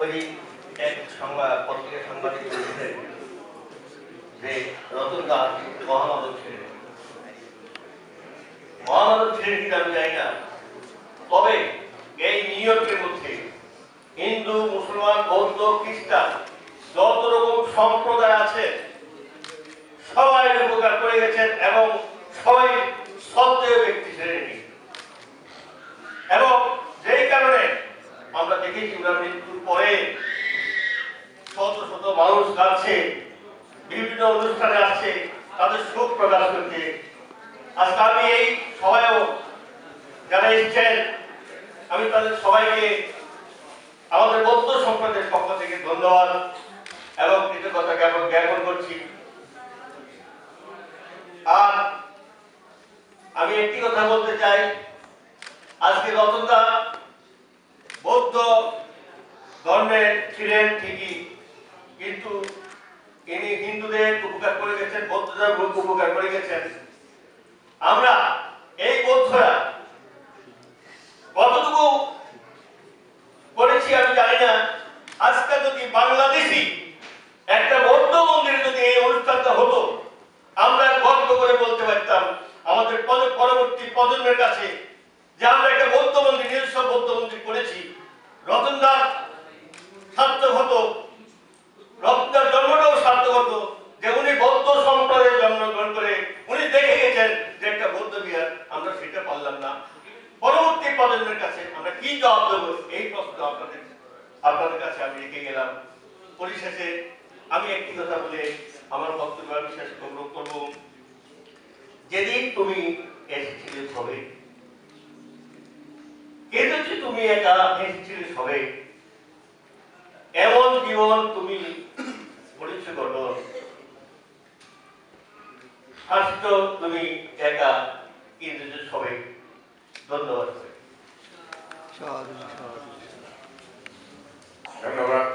ওই এক সংবাদ পত্রিকা সাংবাদিক বলেছিলেন যে রতন দাস মহামানব ছিলেন। মহামানব ছিলেন কিনা আমি জানি না, তবে এই নিউ ইয়র্কের মধ্যে হিন্দু, মুসলমান, বৌদ্ধ, খ্রিস্টান যত রকম সম্প্রদায় আছে সবাই উপকার করে গেছেন এবং সবাই শ্রদ্ধেয় ব্যক্তি ছিলেন। এবং যেই কারণে আমরা দেখেছি ওনার মৃত্যুর পরে শত শত মানুষ যাচ্ছে, বিভিন্ন অনুষ্ঠানে আসছে তাদের শোক প্রকাশ করতে। আজকে আমি এই সবাইও যারা এসেছেন আমি তাদের সবাইকে আমাদের বৌদ্ধ সম্প্রদায়ের পক্ষ থেকে ধন্যবাদ এবং কৃতজ্ঞতা জ্ঞাপন করছি। আর আমি একটি কথা বলতে চাই, আজকে রতনদা বৌদ্ধ ধর্মের ছিলেন ঠিকই, কিন্তু ইনি হিন্দুদের উপকার করে গেছেন, বৌদ্ধদের উপকার করে গেছেন। আমরা এই বৌদ্ধরা কতটুকু করেছি আমি জানি না। আজকে যদি বাংলাদেশি একটা বৌদ্ধ মন্দিরে যদি এই অনুষ্ঠানটা হতো, আমরা গর্ব করে বলতে পারতাম আমাদের পরবর্তী প্রজন্মের কাছে যে আমরা একটা বৌদ্ধ মন্দির, নিজস্ব বৌদ্ধ মন্দির করেছি। রতনদার সার্থক হতো, রতনদার জন্মটাও সার্থক হতো যে উনি বৌদ্ধ সম্প্রদায়ে জন্মগ্রহণ করে উনি দেখে গেছেন যে একটা বৌদ্ধ বিহার। আমরা সেটা পারলাম না। পরবর্তী প্রজন্মের কাছে আমরা কি জবাব দেবো, এই প্রশ্ন আপনাদের কাছে আমি রেখে গেলাম। পরিশেষে আমি একটি কথা বলে আমার বক্তব্য আমি শেষ করব। যেদিন তুমি এসেছিলে সবে, কেঁদেছি তুমি একা, এসেছিলে সবে, এমন জীবন তুমি করেছ গঠন, হাসছ তুমি একা, কেঁদেছ সবে। ধন্যবাদ। ধন্যবাদ।